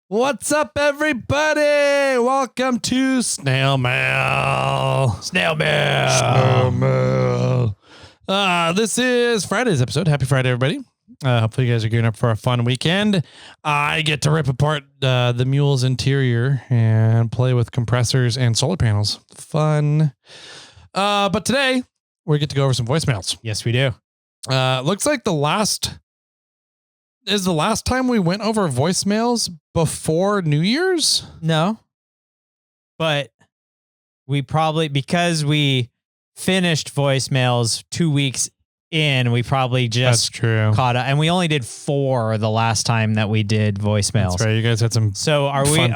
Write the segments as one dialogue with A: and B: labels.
A: What's up, everybody? Welcome to SnailMail. SnailMail. This is Friday's episode. Happy Friday, everybody. Hopefully you guys are gearing up for a fun weekend. I get to rip apart the mule's interior and play with compressors and solar panels. Fun. But today we get to go over some voicemails.
B: Yes, we do.
A: Looks like the last time we went over voicemails before New Year's?
B: No. But we probably, because we finished voicemails 2 weeks in, we probably just caught up. And we only did 4 the last time that we did voicemails.
A: That's right. You guys had some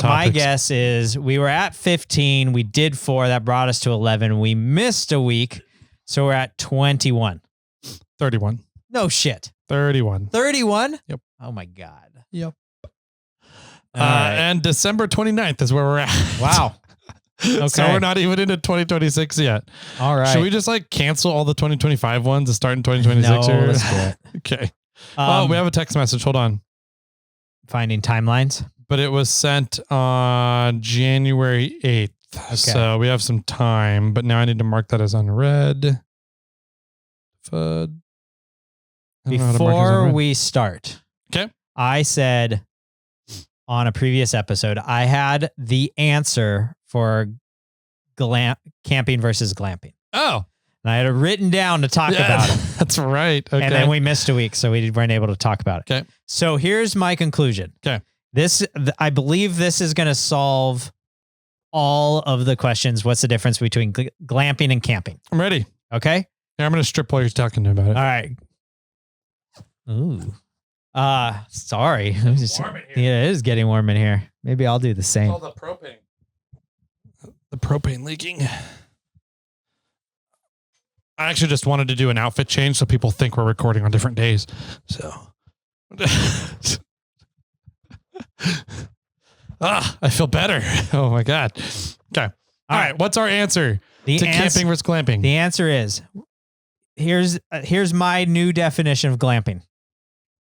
B: my guess is we were at 15. We did 4. That brought us to 11. We missed a week. So we're at 21.
A: 31.
B: No shit.
A: 31.
B: 31?
A: Yep.
B: Oh my God.
A: Yep.
B: Right.
A: And December 29th is where we're at.
B: Wow. Okay.
A: So we're not even into 2026 yet.
B: All right.
A: Should we just cancel all the 2025 ones and start in 2026?
B: No, let's do it.
A: Okay. We have a text message. Hold on.
B: Finding timelines. But
A: it was sent on January 8th. Okay. So we have some time, but now I need to mark that as unread.
B: Before we start,
A: okay,
B: I said on a previous episode, I had the answer for camping versus glamping.
A: Oh.
B: And I had it written down to talk about it.
A: That's right. Okay.
B: And then we missed a week, so we weren't able to talk about it.
A: Okay.
B: So here's my conclusion.
A: Okay.
B: I believe this is going to solve all of the questions. What's the difference between glamping and camping?
A: I'm ready.
B: Okay.
A: Yeah, I'm going to strip while you're talking about it.
B: All right. Ooh. Sorry.
A: It's warm in here.
B: Yeah, it is getting warm in here. Maybe I'll do the same.
A: It's all the propane. The propane leaking. I actually just wanted to do an outfit change so people think we're recording on different days. So. I feel better. Oh my God. Okay. All right. What's our answer to camping versus glamping?
B: The answer is, here's my new definition of glamping.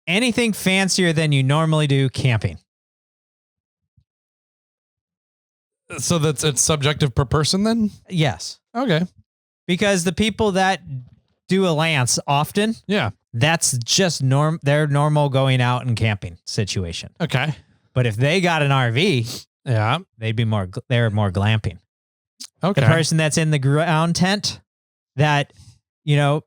B: Anything fancier than you normally do camping.
A: So it's subjective per person then?
B: Yes.
A: Okay.
B: Because the people that do a lance often,
A: yeah,
B: that's just their normal going out and camping situation.
A: Okay.
B: But if they got an RV,
A: yeah,
B: they're more glamping.
A: Okay.
B: The person that's in the ground tent, that,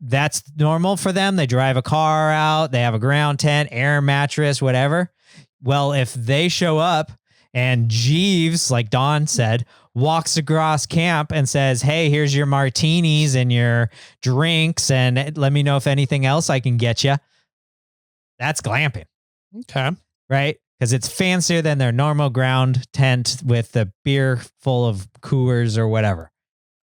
B: that's normal for them. They drive a car out, they have a ground tent, air mattress, whatever. Well, if they show up and Jeeves, like Don said, walks across camp and says, hey, here's your martinis and your drinks, and let me know if anything else I can get you. That's glamping.
A: Okay. Right?
B: Because it's fancier than their normal ground tent with the beer full of Coors or whatever.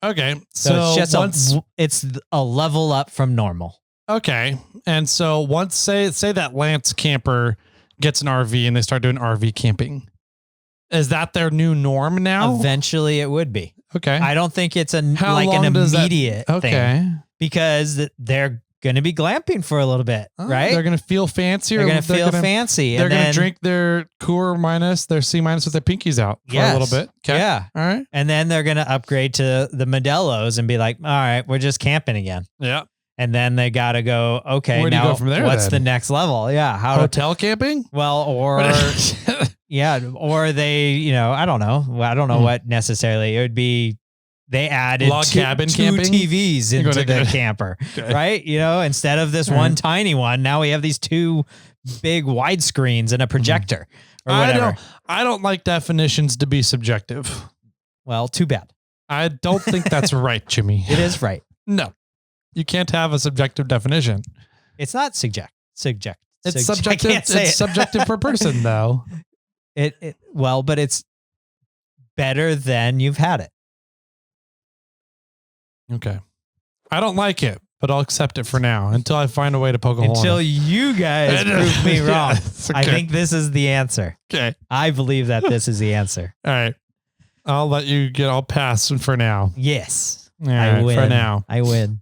A: Okay.
B: So it's just it's a level up from normal.
A: Okay. And so once say that Lance camper gets an RV and they start doing RV camping, is that their new norm now?
B: Eventually it would be.
A: Okay.
B: I don't think it's an immediate thing. Because they're going to be glamping for a little bit, right?
A: They're going to feel fancier.
B: They're going to feel fancy.
A: They're going to drink their Coors minus, their C minus with their pinkies out for a little bit. Okay.
B: Yeah.
A: All right.
B: And then they're going to upgrade to the Modelos and be like, all right, we're just camping again.
A: Yeah.
B: And then they got to go, okay,
A: where do
B: now
A: you go from there,
B: what's the next level? Yeah.
A: Hotel camping?
B: Well, or yeah, or they, I don't know. I don't know what necessarily. It would be, they added
A: log cabin camping?
B: TVs into the camper, right? Instead of this one tiny one, now we have these 2 big widescreens and a projector or whatever.
A: I don't like definitions to be subjective.
B: Well, too bad.
A: I don't think that's right, Jimmy.
B: It is right.
A: No, you can't have a subjective definition.
B: It's not subjective.
A: It's subjective. It's subjective per person, though.
B: But it's better than you've had it.
A: Okay. I don't like it, but I'll accept it for now until I find a way to poke a hole.
B: Until you guys prove me wrong.
A: Okay.
B: I think this is the answer.
A: Okay.
B: I believe that this is the answer.
A: All right. I'll let you I'll pass for now.
B: Yes.
A: I win. For now.
B: I win.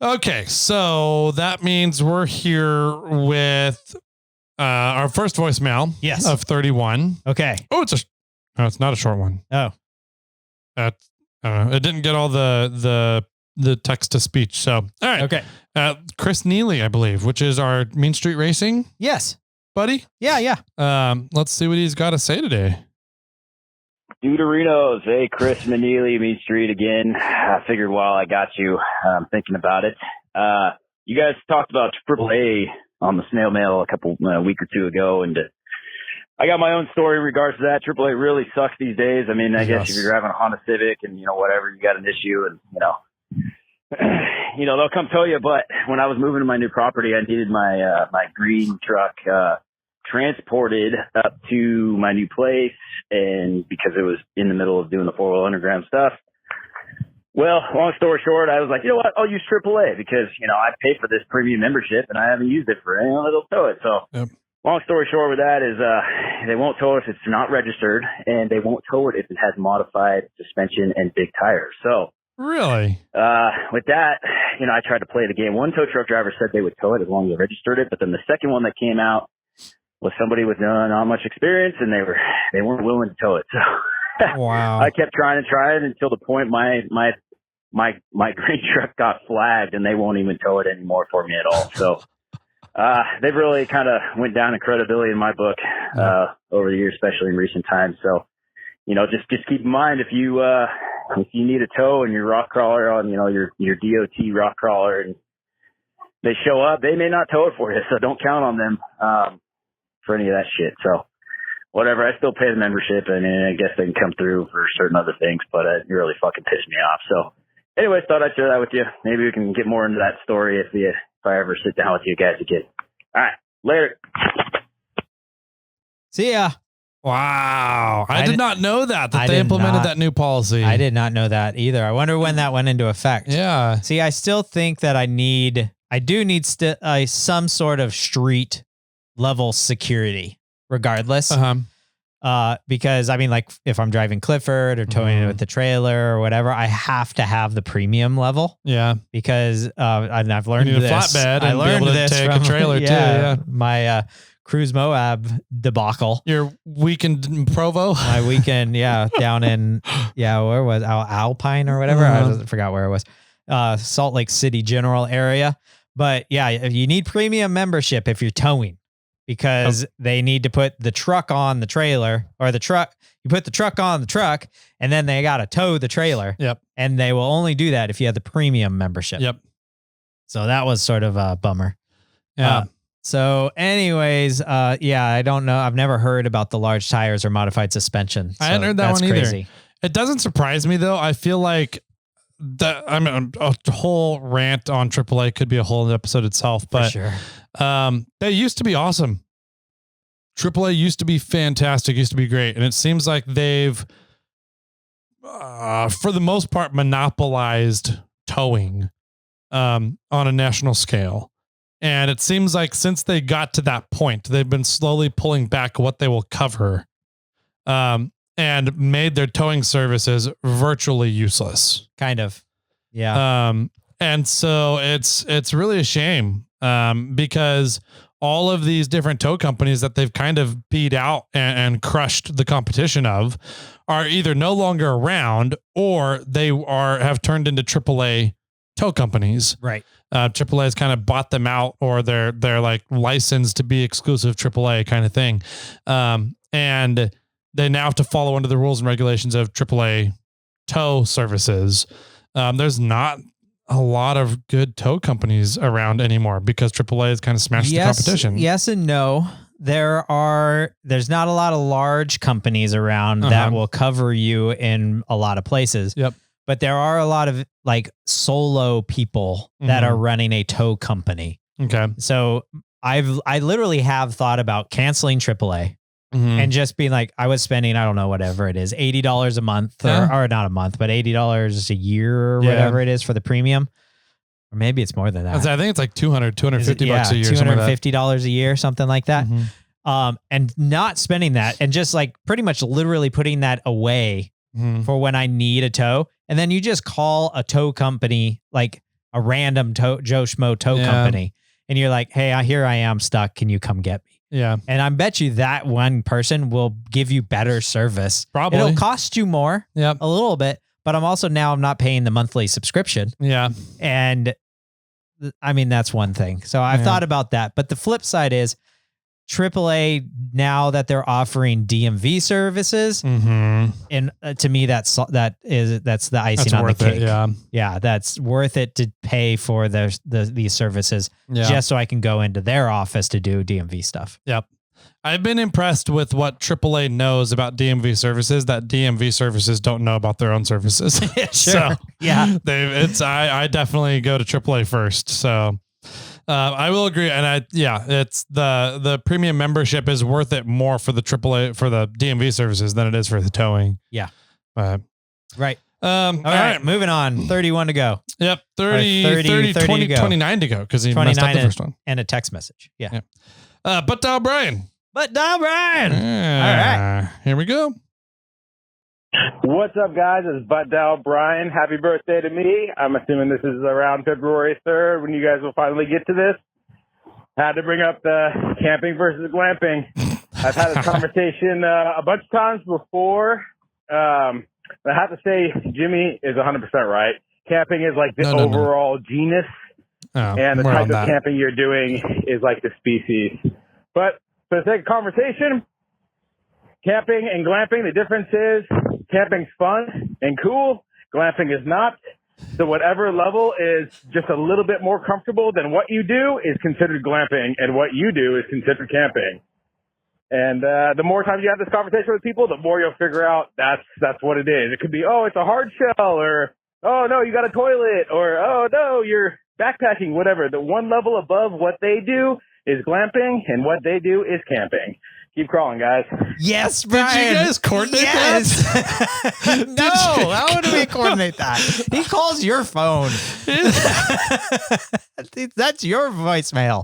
A: Okay. So that means we're here with Our first voicemail.
B: Yes.
A: Of 31.
B: Okay.
A: Oh, it's not a short one.
B: Oh.
A: It didn't get all the text to speech. So, all right.
B: Okay.
A: Chris Neely, I believe, which is our Meanstreet Racing
B: Yes.
A: buddy.
B: Yeah.
A: Let's see what he's got to say today.
C: Deuterinos, hey, Chris Neely, Meanstreet again. I figured while I got you, thinking about it. You guys talked about AAA on the SnailMail a week or two ago, and I got my own story in regards to that. AAA really sucks these days. I mean, I guess if you're driving a Honda Civic and, whatever, you got an issue and, they'll come tow you. But when I was moving to my new property, I needed my green truck transported up to my new place, and because it was in the middle of doing the 4-wheel underground stuff. Well, long story short, I was like, you know what, I'll use AAA because, I paid for this premium membership and I haven't used it for anyone that'll tow it. So long story short with that is they won't tow it if it's not registered, and they won't tow it if it has modified suspension and big tires. So
A: really,
C: with that, I tried to play the game. One tow truck driver said they would tow it as long as they registered it, but then the second one that came out was somebody with not much experience, and they weren't willing to tow it. So
A: wow.
C: I kept trying until the point my green truck got flagged, and they won't even tow it anymore for me at all. So they've really kind of went down in credibility in my book over the years, especially in recent times. So just keep in mind if you need a tow and your rock crawler on your DOT rock crawler and they show up, they may not tow it for you. So don't count on them for any of that shit. So whatever, I still pay the membership, and I guess they can come through for certain other things, but it really fucking pissed me off. So anyways, thought I'd share that with you. Maybe we can get more into that story if I ever sit down with you guys again. All right, later.
B: See ya.
A: Wow. I did not know that they implemented that new policy.
B: I did not know that either. I wonder when that went into effect.
A: Yeah.
B: See, I still think that I do need some sort of street level security regardless. Because I mean, like if I'm driving Clifford or towing it with the trailer or whatever, I have to have the premium level.
A: Yeah.
B: Because, and I've learned
A: you need
B: this.
A: a flatbed
B: I learned
A: be able to
B: this
A: take
B: from
A: a trailer too. Yeah.
B: My, Cruise Moab debacle.
A: Your weekend in Provo?
B: My weekend, down in, where was Alpine or whatever? I forgot where it was. Salt Lake City general area. But you need premium membership if you're towing, because they need to put the truck on the trailer, or you put the truck on the truck, and then they got to tow the trailer.
A: Yep.
B: And they will only do that if you have the premium membership.
A: Yep.
B: So that was sort of a bummer.
A: Yeah.
B: So anyways, I don't know. I've never heard about the large tires or modified suspension.
A: I hadn't heard that one either.
B: Crazy.
A: It doesn't surprise me though. I feel like a whole rant on AAA could be a whole episode itself, but
B: for sure.
A: They used to be awesome. AAA used to be fantastic, used to be great. And it seems like they've, for the most part, monopolized towing on a national scale. And it seems like since they got to that point, they've been slowly pulling back what they will cover and made their towing services virtually useless.
B: Kind of. Yeah.
A: And so it's really a shame because all of these different tow companies that they've kind of beat out and crushed the competition of are either no longer around, or they have turned into AAA tow companies.
B: Right.
A: AAA has kind of bought them out, or they're like licensed to be exclusive AAA kind of thing. And they now have to follow under the rules and regulations of AAA tow services. There's not a lot of good tow companies around anymore because AAA has kind of smashed the competition.
B: Yes and no. There's not a lot of large companies around that will cover you in a lot of places.
A: Yep.
B: But there are a lot of like solo people that are running a tow company. Okay. So I literally have thought about canceling AAA and just being like, I was spending, I don't know, whatever it is, $80 a month or not a month, but $80 a year or whatever it is for the premium. Or maybe it's more than that.
A: I think it's like $250 bucks a year.
B: $250 a year, something like that. And not spending that and just like pretty much literally putting that away for when I need a tow. And then you just call a tow company, like a random Joe Schmo tow company. And you're like, hey, here I am stuck. Can you come get me?
A: Yeah.
B: And I bet you that one person will give you better service.
A: Probably.
B: It'll cost you more,
A: Yep.
B: a little bit, but I'm not paying the monthly subscription.
A: Yeah.
B: And I mean, that's one thing. So I've thought about that. But the flip side is AAA, now that they're offering DMV services, and to me, that's the icing on the cake. Yeah, that's worth it to pay for these services just so I can go into their office to do DMV stuff. Yep.
A: I've been impressed with what AAA knows about DMV services that DMV services don't know about their own services.
B: Sure.
A: So
B: yeah,
A: I definitely go to AAA first. So I will agree. And it's the premium membership is worth it more for the AAA, for the DMV services than it is for the towing.
B: Yeah.
A: Right.
B: All right, moving on. 31 to go.
A: Yep. 30 20,
B: to go.
A: 29 to go because he messed up the first one.
B: And a text message. Yeah.
A: But dial Brian.
B: All right.
A: Here we go.
D: What's up, guys? It's Butt Dial Brian. Happy birthday to me. I'm assuming this is around February 3rd when you guys will finally get to this. Had to bring up the camping versus glamping. I've had this conversation a bunch of times before. I have to say Jimmy is 100% right. Camping is like the overall genus, and the type of camping you're doing is like the species. But for the sake of conversation, camping and glamping, the difference is camping's fun and cool. Glamping is not. So whatever level is just a little bit more comfortable than what you do is considered glamping, and what you do is considered camping. And the more times you have this conversation with people, the more you'll figure out that's what it is. It could be, oh, it's a hard shell, or, oh, no, you got a toilet, or, oh, no, you're backpacking, whatever. The one level above what they do is glamping, and what they do is camping. Keep crawling, guys.
B: Yes, Brian.
A: Did you guys coordinate that?
B: No, how would we coordinate that? He calls your phone. That's your voicemail.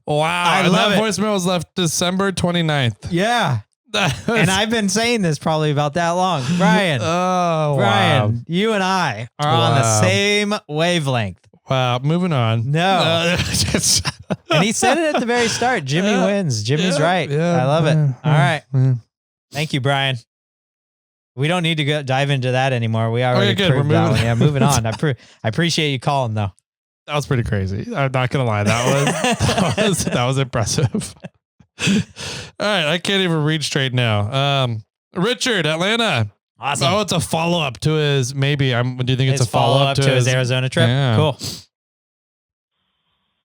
A: Wow.
B: I love
A: that
B: it.
A: voicemail was left December 29th.
B: Yeah. And I've been saying this probably about that long. Brian. Brian, you and I are on the same wavelength.
A: Wow. Moving on.
B: No. And he said it at the very start. Jimmy wins. Jimmy's right. I love it. All right. Thank you, Brian. We don't need to dive into that anymore. We already proved that one. Yeah, moving on. I appreciate you calling, though.
A: That was pretty crazy. I'm not going to lie. That was impressive. All right. I can't even read straight now. Richard, Atlanta.
B: Awesome.
A: Oh, it's a follow-up to his, do you think it's a follow-up
B: to his Arizona trip?
A: Yeah.
B: Cool.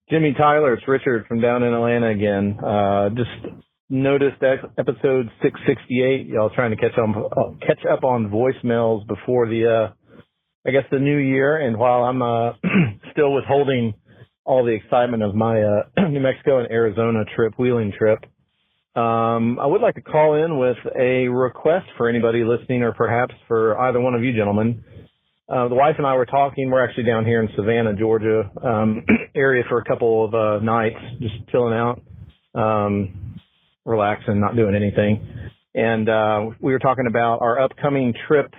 E: Jimmy Tyler, it's Richard from down in Atlanta again. Just noticed that episode 668. Y'all trying to catch up on voicemails before the new year. And while I'm still withholding all the excitement of my New Mexico and Arizona wheeling trip, I would like to call in with a request for anybody listening, or perhaps for either one of you gentlemen. The wife and I were talking. We're actually down here in Savannah, Georgia, area for a couple of nights, just chilling out, relaxing, not doing anything. And we were talking about our upcoming trip,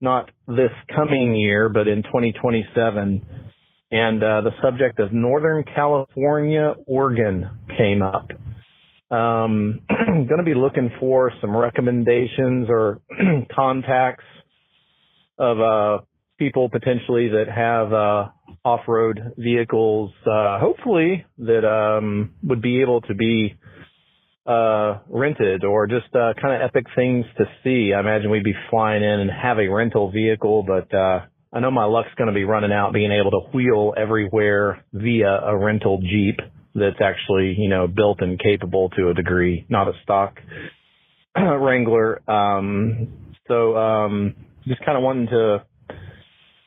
E: not this coming year, but in 2027. And the subject of Northern California, Oregon came up. Going to be looking for some recommendations or contacts of people potentially that have off-road vehicles, hopefully that would be able to be rented, or just kind of epic things to see. I imagine we'd be flying in and have a rental vehicle, but I know my luck's going to be running out being able to wheel everywhere via a rental Jeep that's actually, built and capable to a degree, not a stock Wrangler. So just kind of wanting to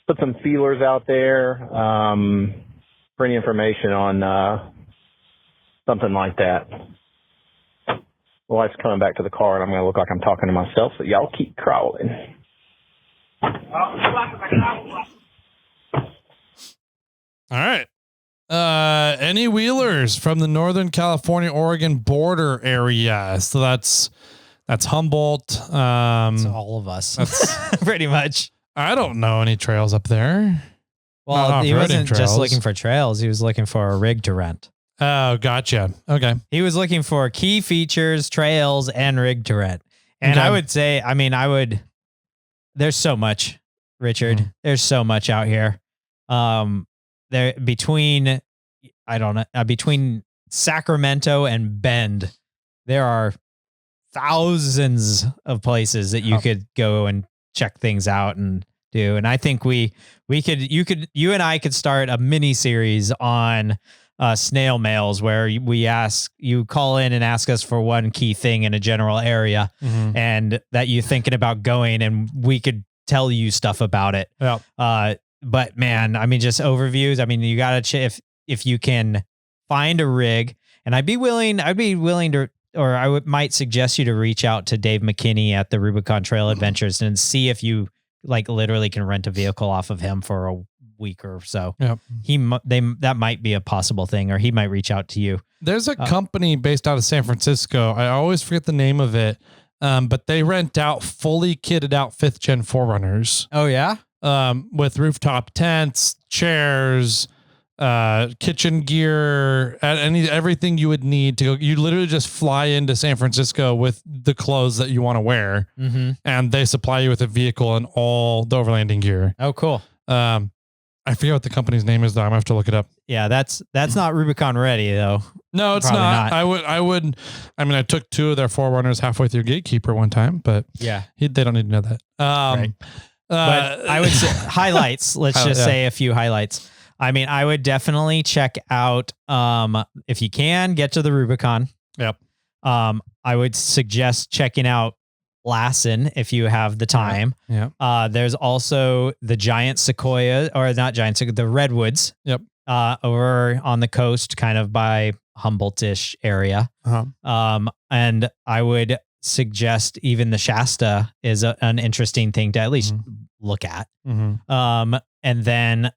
E: put some feelers out there for any information on something like that. My wife's coming back to the car, and I'm going to look like I'm talking to myself, so y'all keep crawling.
A: All right. Any wheelers from the Northern California, Oregon border area? So that's Humboldt.
B: It's all of us. Pretty much.
A: I don't know any trails up there.
B: Well, he wasn't just looking for trails. He was looking for a rig to rent.
A: Oh, gotcha. Okay.
B: He was looking for key features, trails, and rig turret. And
A: Okay.
B: I would say, there's so much, Richard.
A: Mhm.
B: There's so much out here. Between Sacramento and Bend, there are thousands of places that you could go and check things out and do. And I think you and I could start a mini series on snail mails where you call in and ask us for one key thing in a general area and that you're thinking about going, and we could tell you stuff about it.
A: Yeah.
B: But man, just overviews. You gotta if you can find a rig, and I'd be willing to, or I might suggest you to reach out to Dave McKinney at the Rubicon Trail Adventures and see if you literally can rent a vehicle off of him for a week or so.
A: Yeah.
B: That might be a possible thing, or he might reach out to you.
A: There's a company based out of San Francisco. I always forget the name of it. But they rent out fully kitted out 5th gen 4Runners.
B: Oh yeah.
A: With rooftop tents, chairs, kitchen gear, everything you would need to go. You literally just fly into San Francisco with the clothes that you want to wear, and they supply you with a vehicle and all the overlanding gear.
B: Oh, cool.
A: I forget what the company's name is though. I'm gonna have to look it up.
B: Yeah, that's not Rubicon ready though.
A: No, it's
B: Probably
A: not.
B: not.
A: I took 2 of their 4Runners halfway through Gatekeeper one time, but
B: Yeah.
A: they don't need to know that.
B: Right. But I would say highlights. Let's just say a few highlights. I would definitely check out, if you can get to the Rubicon.
A: Yep.
B: I would suggest checking out Lassen if you have the time.
A: Yeah.
B: There's also the giant sequoia, or not giant sequoia, the redwoods.
A: Yep.
B: Over on the coast, kind of by Humboldt-ish area. And I would suggest even the Shasta is an interesting thing to at least look at. And then,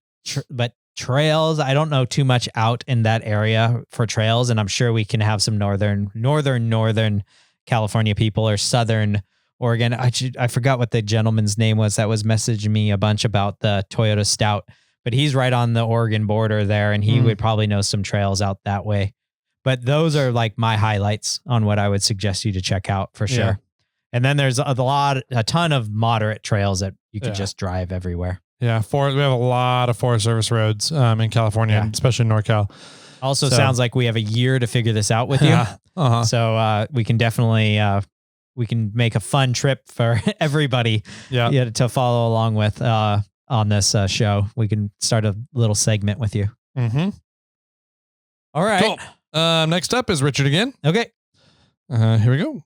B: but trails, I don't know too much out in that area for trails, and I'm sure we can have some northern California people, or southern Oregon. I forgot what the gentleman's name was that was messaging me a bunch about the Toyota Stout, but he's right on the Oregon border there, and he would probably know some trails out that way. But those are my highlights on what I would suggest you to check out for sure. And then there's a ton of moderate trails that you could just drive everywhere.
A: Yeah. We have a lot of Forest Service roads in California, especially in NorCal.
B: Also sounds like we have a year to figure this out with you. So we can definitely, we can make a fun trip for everybody to follow along with on this show. We can start a little segment with you. All right.
A: Cool. Next up is Richard again.
B: Okay.
A: Here we go.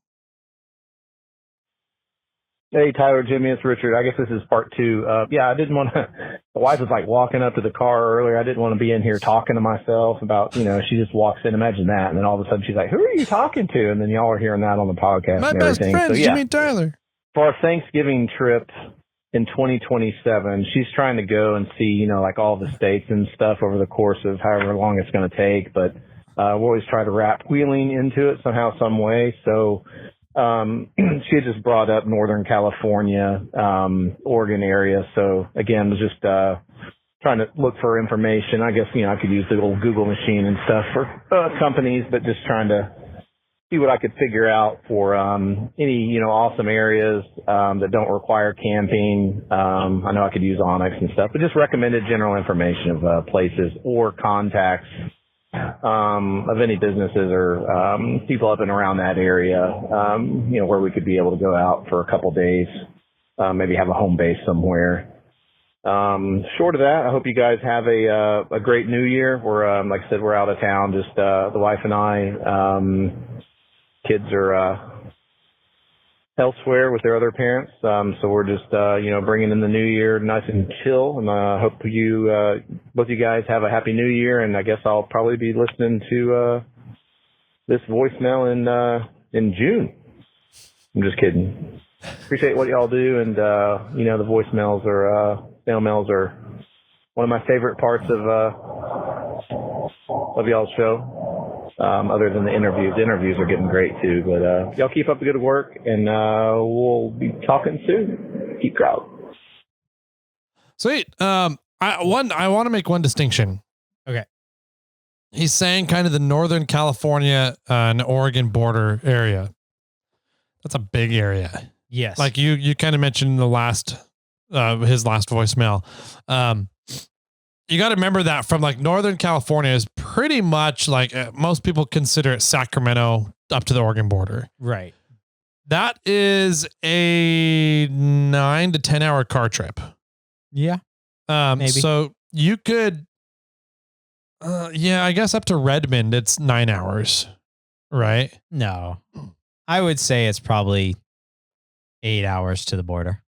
E: Hey, Tyler, Jimmy, it's Richard. I guess this is part 2. I didn't want to, the wife was walking up to the car earlier. I didn't want to be in here talking to myself about, she just walks in, imagine that. And then all of a sudden she's like, who are you talking to? And then y'all are hearing that on the podcast.
A: My
E: and
A: best
E: everything.
A: friend,
E: So,
A: Jimmy Tyler.
E: For our Thanksgiving trip in 2027, she's trying to go and see, all the states and stuff over the course of however long it's going to take. But we always try to wrap wheeling into it somehow, some way. So she had just brought up Northern California, Oregon area. So again, was just trying to look for information. I guess, I could use the old Google machine and stuff for companies, but just trying to see what I could figure out for any, awesome areas that don't require camping. I know I could use Onyx and stuff, but just recommended general information of places or contacts of any businesses or people up and around that area, where we could be able to go out for a couple days, maybe have a home base somewhere. Short of that, I hope you guys have a great New Year. We're like I said, we're out of town. Just the wife and I. Kids are elsewhere with their other parents, so we're just bringing in the new year nice and chill. And I hope both you guys have a happy New Year. And I guess I'll probably be listening to this voicemail in June. I'm just kidding. Appreciate what y'all do, and the voicemails or snail mails are one of my favorite parts of y'all's show. Other than the interviews. The interviews are getting great too, but y'all keep up the good work, and we'll be talking soon. Keep crowd.
A: Sweet. I want to make one distinction.
B: Okay.
A: He's saying kind of the Northern California and Oregon border area. That's a big area.
B: Yes.
A: Like you kind of mentioned in the last, his last voicemail. You got to remember that from like Northern California is pretty much like most people consider it Sacramento up to the Oregon border.
B: Right.
A: That is a 9 to 10 hour car trip.
B: Yeah. Maybe.
A: So you could, I guess up to Redmond, it's 9 hours, right?
B: No, I would say it's probably 8 hours to the border.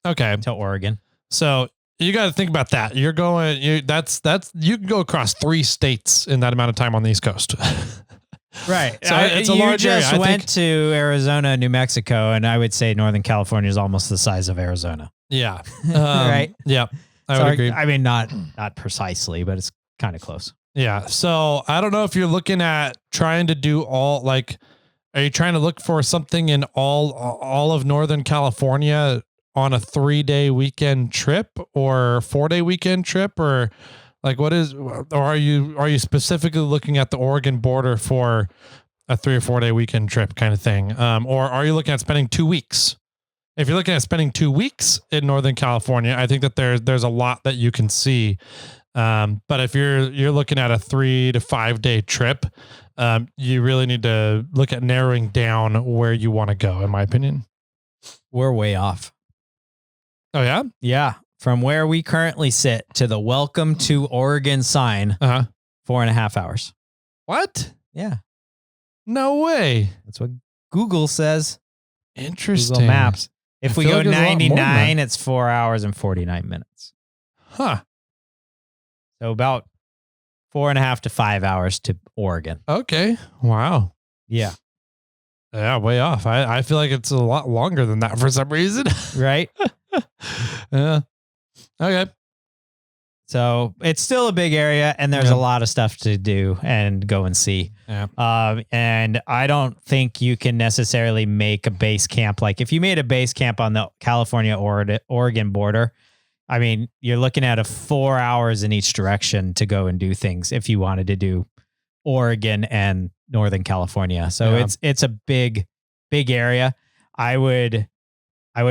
A: Okay.
B: To Oregon.
A: So you got to think about that. You're going, you can go across 3 states in that amount of time on the East Coast.
B: Right.
A: So it's a large
B: area. You
A: area.
B: just went to Arizona, New Mexico, and I would say Northern California is almost the size of Arizona.
A: Yeah.
B: Right.
A: Yeah. I would agree.
B: I mean, not precisely, but it's kind of close.
A: Yeah. So I don't know if you're looking at trying to do all like, are you trying to look for something in all of Northern California on a 3-day weekend trip or 4-day weekend trip, or like what is, or are you specifically looking at the Oregon border for a 3 or 4 day weekend trip kind of thing? Or are you looking at spending 2 weeks? If you're looking at spending 2 weeks in Northern California, I think that there's a lot that you can see. But if you're looking at a 3 to 5 day trip, you really need to look at narrowing down where you want to go, in my opinion.
B: We're way off.
A: Oh yeah?
B: Yeah. From where we currently sit to the welcome to Oregon sign, 4.5 hours.
A: What?
B: Yeah.
A: No way.
B: That's what Google says.
A: Interesting.
B: Google Maps. If we go
A: like
B: 99, it's 4 hours and 49 minutes.
A: Huh.
B: So about 4.5 to 5 hours to Oregon.
A: Okay. Wow.
B: Yeah.
A: Yeah, way off. I feel like it's a lot longer than that for some reason.
B: Right?
A: Yeah. Okay.
B: So it's still a big area, and there's a lot of stuff to do and go and see.
A: Yeah.
B: And I don't think you can necessarily make a base camp. Like if you made a base camp on the California Oregon border, I mean, you're looking at 4 hours in each direction to go and do things if you wanted to do Oregon and Northern California. So it's a big area. I would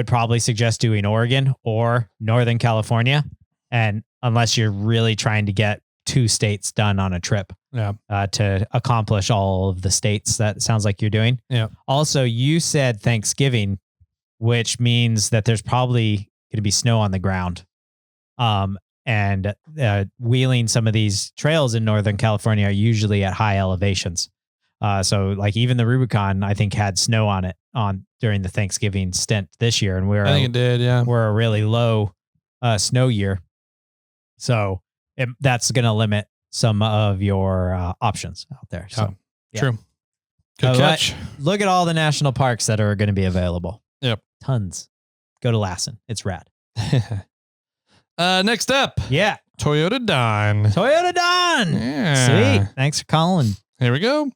B: probably suggest doing Oregon or Northern California. And unless you're really trying to get 2 states done on a trip, to accomplish all of the states, that sounds like you're doing.
A: Yeah.
B: Also, you said Thanksgiving, which means that there's probably going to be snow on the ground. And wheeling some of these trails in Northern California are usually at high elevations. So like even the Rubicon, I think, had snow on it during the Thanksgiving stint this year. And
A: I think it did. Yeah.
B: We're a really low snow year. So that's going to limit some of your options out there. So
A: True. Good catch.
B: Look at all the national parks that are going to be available.
A: Yep.
B: Tons. Go to Lassen. It's rad.
A: Next up.
B: Yeah.
A: Toyota Don.
B: Yeah. Sweet. Thanks for calling.
A: Here we go.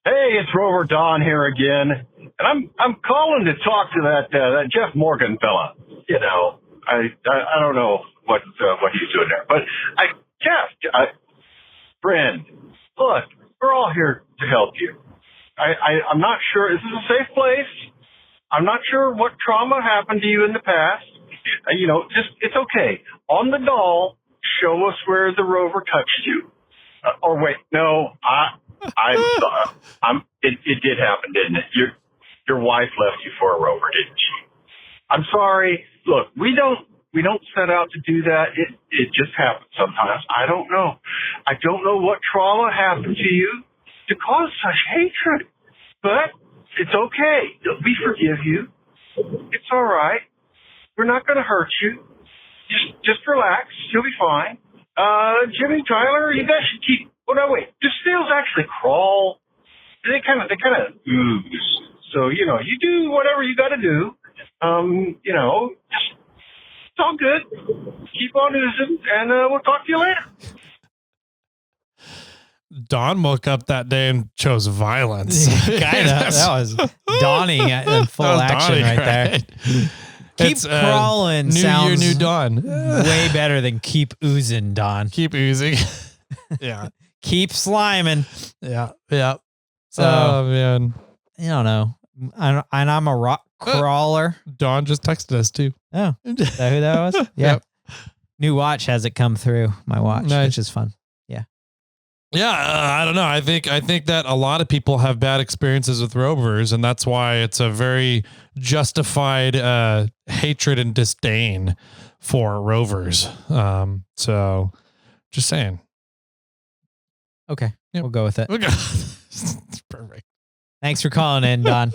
F: Hey, it's Rover Don here again, and I'm calling to talk to that Jeff Morgan fella. You know, I don't know what he's doing there, but Jeff, friend, look, we're all here to help you. I'm not sure. Is this a safe place? I'm not sure what trauma happened to you in the past. Just it's okay. On the doll, show us where the Rover touched you. Or wait, no, it did happen, didn't it? Your wife left you for a Rover, didn't she? I'm sorry. Look, we don't set out to do that. It just happens sometimes. I don't know. I don't know what trauma happened to you to cause such hatred, but it's okay. We forgive you. It's all right. We're not going to hurt you. Just relax. You'll be fine. Jimmy, Tyler, you guys should keep. Oh no, wait. Do snails actually crawl? They kind of ooze. So you do whatever you got to do. It's all good. Keep on oozing, and we'll talk to you later.
A: Don woke up that day and chose violence.
B: Kind of. That was Donny in full action Donny, right there.
A: It's,
B: crawling
A: New
B: sounds
A: year, new dawn.
B: way better than keep oozing, Don.
A: Keep oozing. Yeah.
B: Keep sliming.
A: Yeah. Yeah.
B: So,
A: Oh, man.
B: I don't know. I'm a rock crawler.
A: Dawn just texted us too.
B: Oh, is that who that was? Yeah.
A: Yep.
B: New watch has it come through my watch,
A: Nice.
B: which is fun.
A: Yeah, I don't know. I think that a lot of people have bad experiences with rovers, and that's why it's a very justified hatred and disdain for rovers. So just saying.
B: Okay.
A: Yep.
B: We'll go with it.
A: Okay. It's perfect.
B: Thanks for calling in, Don.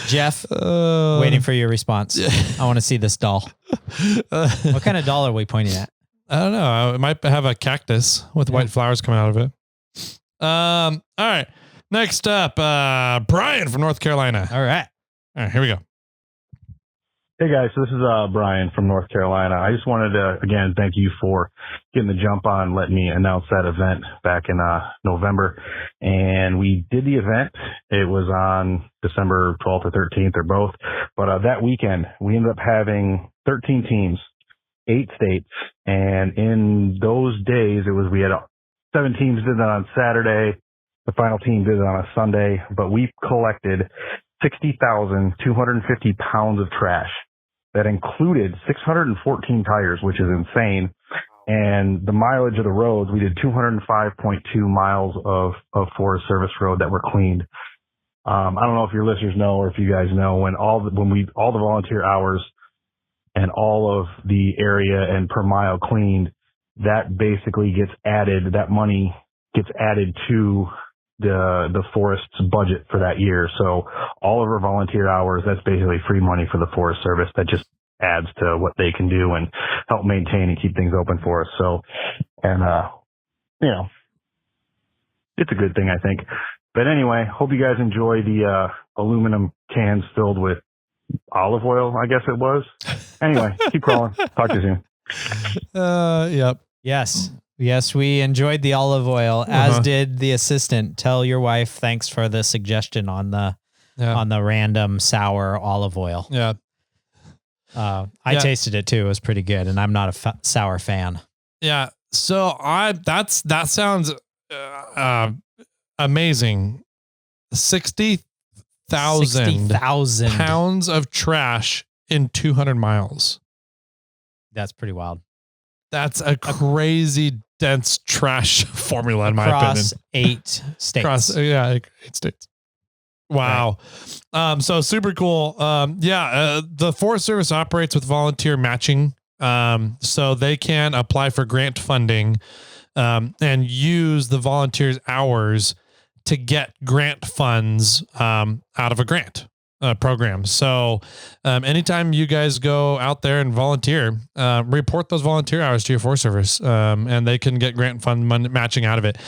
B: Jeff, waiting for your response. I want to see this doll. What kind of doll are we pointing at?
A: I don't know. It might have a cactus with white flowers coming out of it. All right. Next up, Brian from North Carolina.
B: All right.
A: All right, here we go.
E: Hey guys, so this is Brian from North Carolina. I just wanted to, again, thank you for getting the jump on, letting me announce that event back in November. And we did the event. It was on December 12th or 13th or both. But that weekend, we ended up having 13 teams, 8 states. And in those days, we had 7 teams did that on Saturday. The final team did it on a Sunday. But we collected 60,250 pounds of trash. That included 614 tires, which is insane. And the mileage of the roads, we did 205.2 miles of Forest Service road that were cleaned. I don't know if your listeners know or if you guys know, when all the volunteer hours and all of the area and per mile cleaned, that basically gets added, that money gets added to the forest's budget for that year. So all of our volunteer hours, that's basically free money for the Forest Service that just adds to what they can do and help maintain and keep things open for us. So, and, it's a good thing, I think. But anyway, hope you guys enjoy the aluminum cans filled with olive oil, I guess it was. Anyway, keep crawling. Talk to you soon.
A: Yep.
B: Yes, we enjoyed the olive oil, as did the assistant. Tell your wife thanks for the suggestion on the random sour olive oil.
A: Yeah.
B: I tasted it too. It was pretty good, and I'm not a sour fan.
A: Yeah. So that sounds amazing. 60,000 pounds of trash in 200 miles.
B: That's pretty wild.
A: That's a crazy dense trash formula in my opinion.
B: Across 8 states.
A: 8 states. Wow. Right. So super cool. The Forest Service operates with volunteer matching. So they can apply for grant funding and use the volunteers' hours to get grant funds out of a grant program. So anytime you guys go out there and volunteer, report those volunteer hours to your Forest Service and they can get grant fund money matching out of it.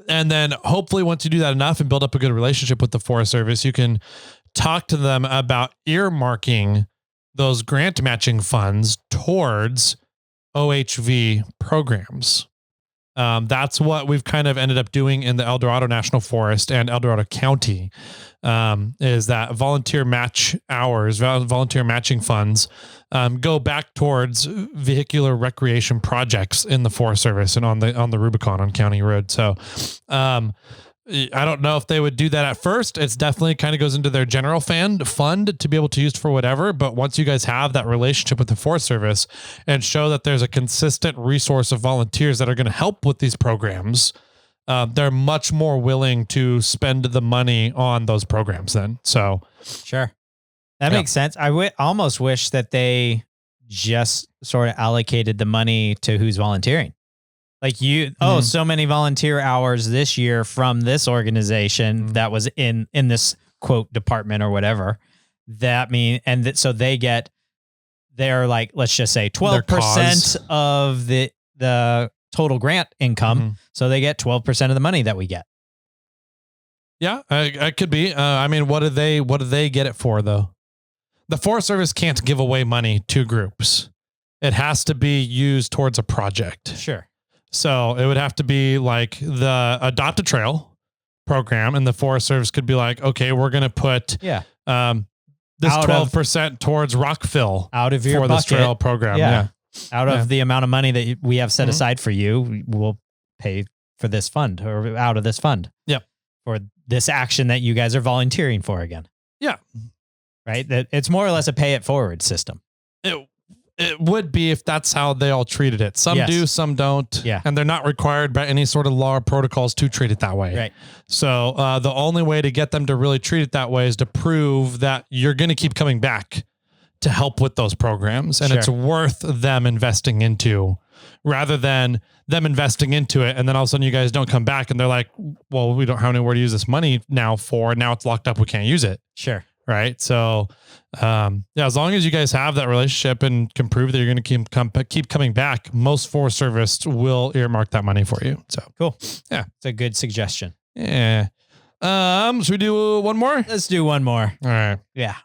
A: And then hopefully once you do that enough and build up a good relationship with the Forest Service, you can talk to them about earmarking those grant matching funds towards OHV programs. That's what we've kind of ended up doing in the El Dorado National Forest and El Dorado County, is that volunteer match hours, volunteer matching funds go back towards vehicular recreation projects in the Forest Service and on the Rubicon on County Road. So I don't know if they would do that at first. It's definitely kind of goes into their general fund to be able to use for whatever. But once you guys have that relationship with the Forest Service and show that there's a consistent resource of volunteers that are going to help with these programs, they're much more willing to spend the money on those programs then. So
B: sure. That makes sense. I almost wish that they just sort of allocated the money to who's volunteering. Like so many volunteer hours this year from this organization that was in this quote department or whatever. So they're like, let's just say 12% of the total grant income. So they get 12% of the money that we get.
A: Yeah, it could be. What do they get it for though? The Forest Service can't give away money to groups. It has to be used towards a project.
B: Sure.
A: So it would have to be like the Adopt a Trail program, and the Forest Service could be like, okay, we're going to put this
B: out
A: 12% towards rockfill
B: out of your
A: for
B: bucket,
A: this trail program. Yeah.
B: Out of the amount of money that we have set
A: Mhm.
B: aside for you, we'll pay for this fund or out of this fund.
A: Yep.
B: For this action that you guys are volunteering for again.
A: Yeah.
B: Right. That it's more or less a pay it forward system.
A: It would be if that's how they all treated it. Some
B: Yes.
A: do, some don't.
B: Yeah.
A: And they're not required by any sort of law or protocols to treat it that way.
B: Right.
A: So the only way to get them to really treat it that way is to prove that you're going to keep coming back to help with those programs. And it's worth them investing into rather than them investing into it. And then all of a sudden you guys don't come back and they're like, well, we don't have anywhere to use this money now for. Now it's locked up. We can't use it.
B: Sure.
A: Right. So, as long as you guys have that relationship and can prove that you're going to keep coming back, most Forest Service will earmark that money for you. So
B: cool.
A: Yeah.
B: It's a good suggestion.
A: Yeah. Should we do one more?
B: Let's do one more.
A: All right.
B: Yeah.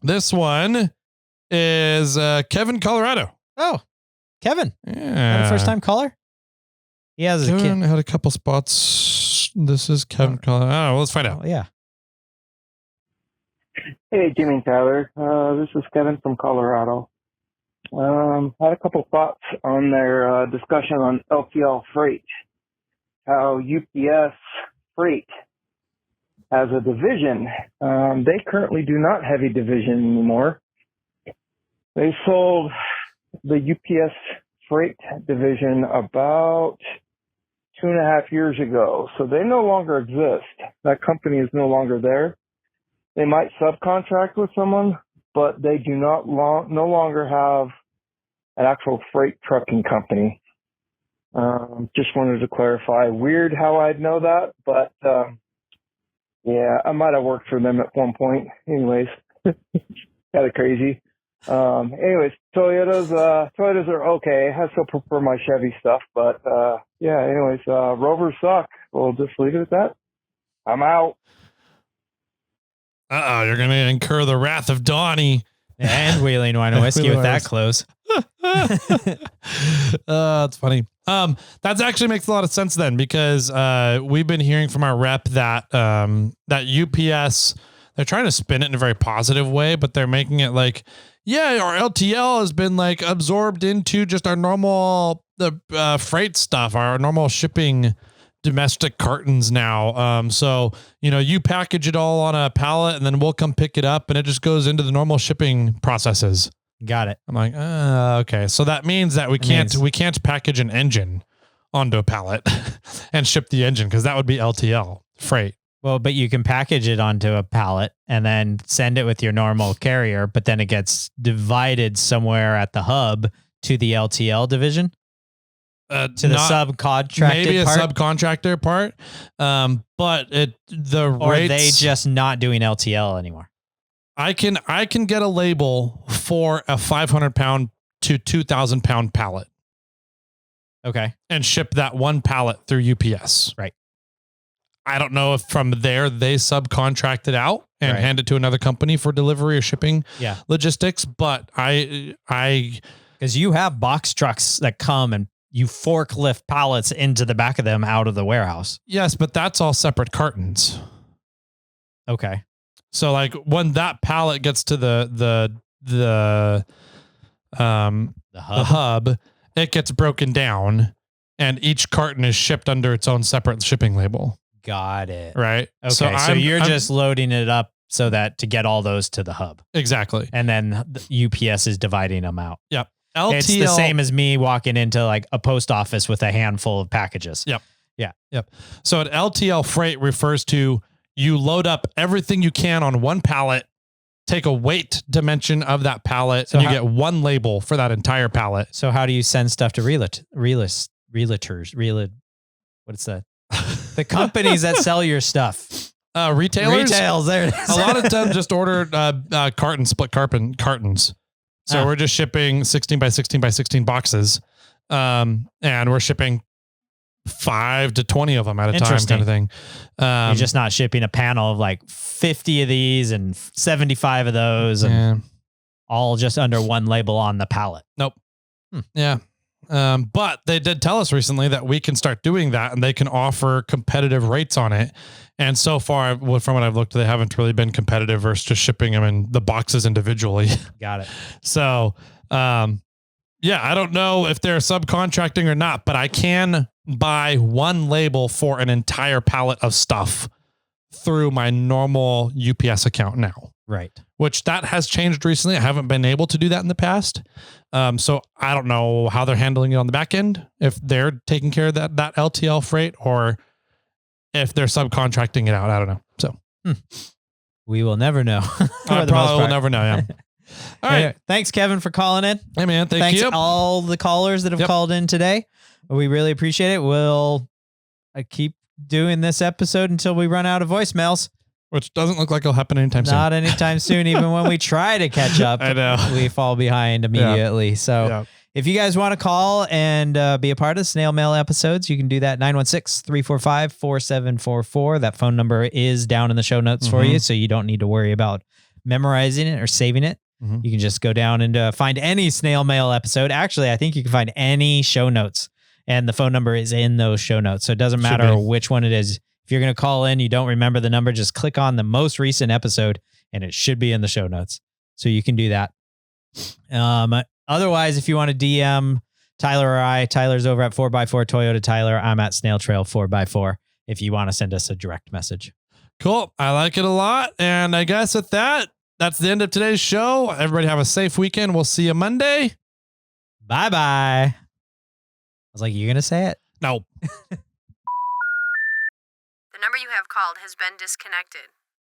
A: This one is Kevin, Colorado.
B: Oh, Kevin.
A: Yeah.
B: Not a first time caller? He has a
A: Kevin
B: kid.
A: had a couple spots. This is Kevin, Colorado. Oh, let's find out.
B: Oh, yeah.
G: Hey, Jimmy and Tyler. This is Kevin from Colorado. Had a couple thoughts on their discussion on LTL Freight. How UPS Freight has a division. They currently do not have a division anymore. They sold the UPS Freight division about 2.5 years ago. So they no longer exist. That company is no longer there. They might subcontract with someone, but they do no longer have an actual freight trucking company. Just wanted to clarify. Weird how I'd know that, but yeah, I might have worked for them at one point. Anyways, kind of crazy. Anyways, Toyotas are okay. I still prefer my Chevy stuff, but yeah. Anyways, Rovers suck. We'll just leave it at that. I'm out.
A: You're going to incur the wrath of Donny.
B: And Wheeling Wine and Whiskey with that close.
A: That's funny. That actually makes a lot of sense then, because we've been hearing from our rep that that UPS, they're trying to spin it in a very positive way, but they're making it like, yeah, our LTL has been like absorbed into just our normal freight stuff, our normal shipping domestic cartons now. So, you package it all on a pallet and then we'll come pick it up and it just goes into the normal shipping processes.
B: Got it.
A: I'm like, okay. So that means that we can't package an engine onto a pallet and ship the engine, because that would be LTL Freight.
B: Well, but you can package it onto a pallet and then send it with your normal carrier, but then it gets divided somewhere at the hub to the LTL division. To the subcontracted
A: maybe a
B: part?
A: subcontractor part. But
B: or
A: rates,
B: are they just not doing LTL anymore?
A: I can get a label for a 500 pound to 2,000 pound pallet.
B: Okay.
A: And ship that one pallet through UPS.
B: Right.
A: I don't know if from there they subcontract it out and hand it to another company for delivery or shipping logistics. But
B: because you have box trucks that come and you forklift pallets into the back of them out of the warehouse.
A: Yes, but that's all separate cartons.
B: Okay.
A: So like when that pallet gets to the hub, it gets broken down and each carton is shipped under its own separate shipping label.
B: Got it.
A: Right.
B: Okay. So you're just loading it up so that to get all those to the hub.
A: Exactly.
B: And then the UPS is dividing them out.
A: Yep.
B: It's the same as me walking into like a post office with a handful of packages.
A: Yep.
B: Yeah.
A: Yep. So an LTL Freight refers to you load up everything you can on one pallet, take a weight dimension of that pallet, and you get one label for that entire pallet.
B: So how do you send stuff to realtors? What's that? The companies that sell your stuff.
A: Retailers?
B: Retails, there it is.
A: A lot of them just order split cartons. So we're just shipping 16 by 16 by 16 boxes. And we're shipping 5 to 20 of them at a time kind of thing.
B: You're just not shipping a panel of like 50 of these and 75 of those and all just under one label on the pallet.
A: Nope. Yeah. But they did tell us recently that we can start doing that and they can offer competitive rates on it. And so far, from what I've looked, they haven't really been competitive versus just shipping them in the boxes individually.
B: Got it.
A: So, yeah, I don't know if they're subcontracting or not, but I can buy one label for an entire pallet of stuff through my normal UPS account now.
B: Right.
A: Which that has changed recently. I haven't been able to do that in the past. So I don't know how they're handling it on the back end, if they're taking care of that LTL freight or if they're subcontracting it out. I don't know. So
B: we will never know.
A: I probably will never know. Yeah. All right.
B: Anyway, thanks, Kevin, for calling in.
A: Hey, man. Thanks you.
B: All the callers that have called in today. We really appreciate it. We'll keep doing this episode until we run out of voicemails.
A: Which doesn't look like it'll happen anytime soon.
B: Not anytime soon. Even when we try to catch up,
A: I know
B: we fall behind immediately. Yeah. So if you guys want to call and be a part of the Snail Mail episodes, you can do that 916-345-4744. That phone number is down in the show notes for you. So you don't need to worry about memorizing it or saving it. You can just go down and find any Snail Mail episode. Actually, I think you can find any show notes and the phone number is in those show notes. So it doesn't matter which one it is. If you're going to call in, you don't remember the number, just click on the most recent episode and it should be in the show notes. So you can do that. Otherwise, if you want to DM Tyler or I, Tyler's over at 4x4 Toyota Tyler. I'm at SnailTrail4x4 if you want to send us a direct message.
A: Cool. I like it a lot. And I guess with that, that's the end of today's show. Everybody have a safe weekend. We'll see you Monday.
B: Bye-bye. I was like, you going to say it?
A: No.
H: The number you have called has been disconnected.